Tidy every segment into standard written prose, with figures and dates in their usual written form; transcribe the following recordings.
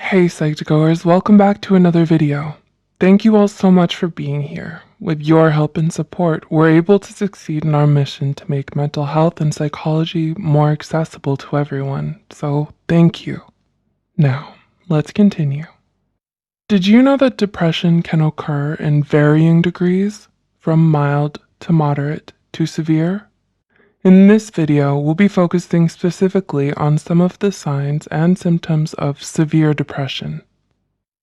Hey Psych2Goers, welcome back to another video. Thank you all so much for being here. With your help and support, we're able to succeed in our mission to make mental health and psychology more accessible to everyone, so thank you. Now, let's continue. Did you know that depression can occur in varying degrees, from mild to moderate to severe? In this video, we'll be focusing specifically on some of the signs and symptoms of severe depression.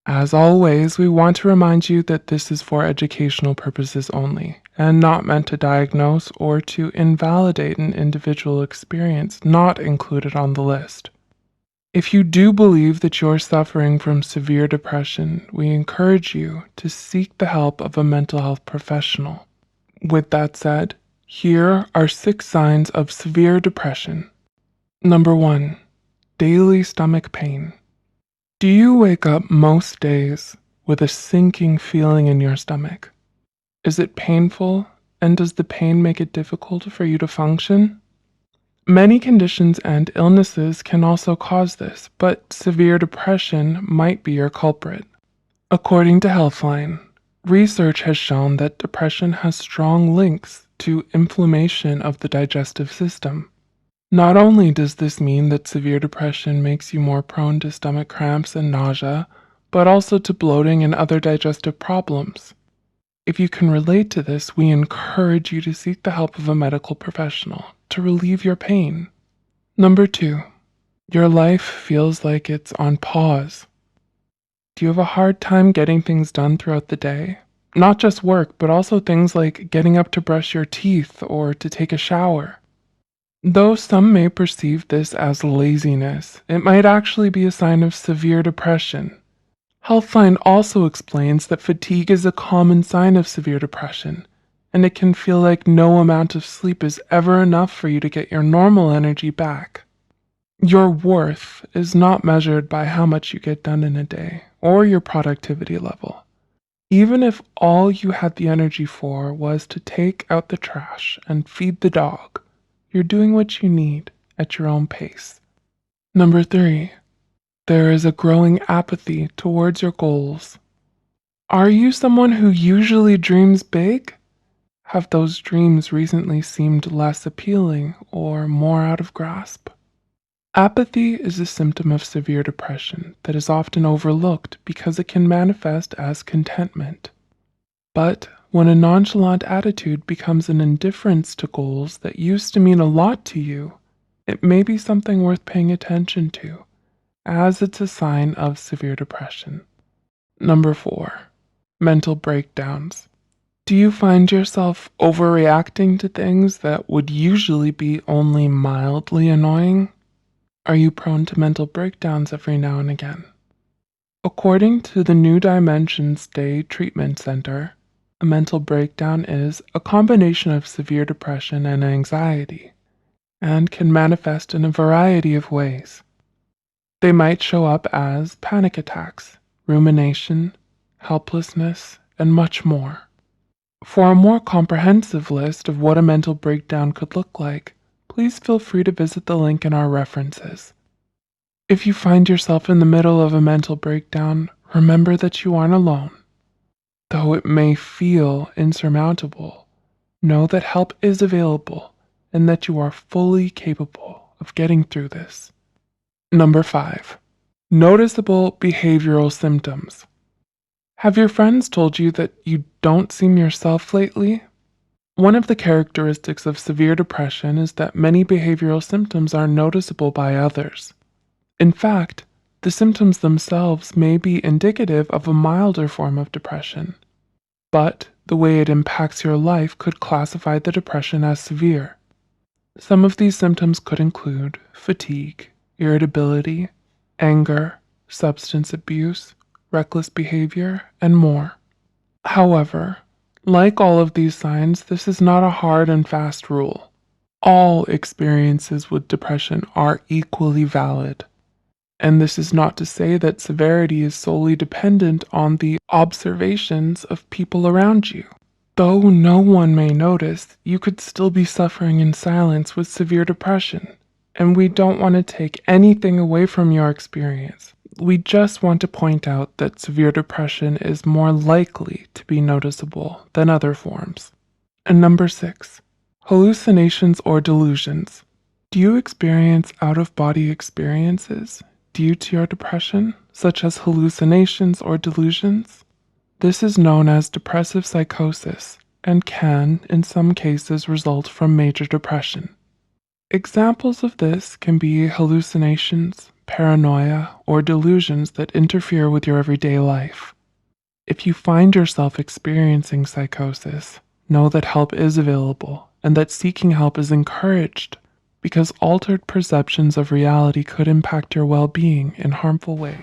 As always, we want to remind you that this is for educational purposes only, and not meant to diagnose or to invalidate an individual experience not included on the list. If you do believe that you're suffering from severe depression, we encourage you to seek the help of a mental health professional. With that said, here are 6 signs of severe depression. Number 1. Daily stomach pain. Do you wake up most days with a sinking feeling in your stomach? Is it painful, and does the pain make it difficult for you to function? Many conditions and illnesses can also cause this, but severe depression might be your culprit. According to Healthline, research has shown that depression has strong links to inflammation of the digestive system. Not only does this mean that severe depression makes you more prone to stomach cramps and nausea, but also to bloating and other digestive problems. If you can relate to this, we encourage you to seek the help of a medical professional to relieve your pain. Number 2, your life feels like it's on pause. Do you have a hard time getting things done throughout the day? Not just work, but also things like getting up to brush your teeth or to take a shower. Though some may perceive this as laziness, it might actually be a sign of severe depression. Healthline also explains that fatigue is a common sign of severe depression, and it can feel like no amount of sleep is ever enough for you to get your normal energy back. Your worth is not measured by how much you get done in a day or your productivity level. Even if all you had the energy for was to take out the trash and feed the dog, you're doing what you need at your own pace. Number 3, there is a growing apathy towards your goals. Are you someone who usually dreams big? Have those dreams recently seemed less appealing or more out of grasp? Apathy is a symptom of severe depression that is often overlooked because it can manifest as contentment. But when a nonchalant attitude becomes an indifference to goals that used to mean a lot to you, it may be something worth paying attention to, as it's a sign of severe depression. Number 4, mental breakdowns. Do you find yourself overreacting to things that would usually be only mildly annoying? Are you prone to mental breakdowns every now and again? According to the New Dimensions Day Treatment Center, a mental breakdown is a combination of severe depression and anxiety, and can manifest in a variety of ways. They might show up as panic attacks, rumination, helplessness, and much more. For a more comprehensive list of what a mental breakdown could look like, please feel free to visit the link in our references. If you find yourself in the middle of a mental breakdown, remember that you aren't alone. Though it may feel insurmountable, know that help is available and that you are fully capable of getting through this. Number 5, noticeable behavioral symptoms. Have your friends told you that you don't seem yourself lately? One of the characteristics of severe depression is that many behavioral symptoms are noticeable by others. In fact, the symptoms themselves may be indicative of a milder form of depression, but the way it impacts your life could classify the depression as severe. Some of these symptoms could include fatigue, irritability, anger, substance abuse, reckless behavior, and more. However, like all of these signs, this is not a hard and fast rule. All experiences with depression are equally valid. And this is not to say that severity is solely dependent on the observations of people around you. Though no one may notice, you could still be suffering in silence with severe depression, and we don't want to take anything away from your experience. We just want to point out that severe depression is more likely to be noticeable than other forms. And number 6, hallucinations or delusions. Do you experience out-of-body experiences due to your depression, such as hallucinations or delusions? This is known as depressive psychosis and can, in some cases, result from major depression. Examples of this can be hallucinations, paranoia, or delusions that interfere with your everyday life. If you find yourself experiencing psychosis, know that help is available and that seeking help is encouraged, because altered perceptions of reality could impact your well-being in harmful ways.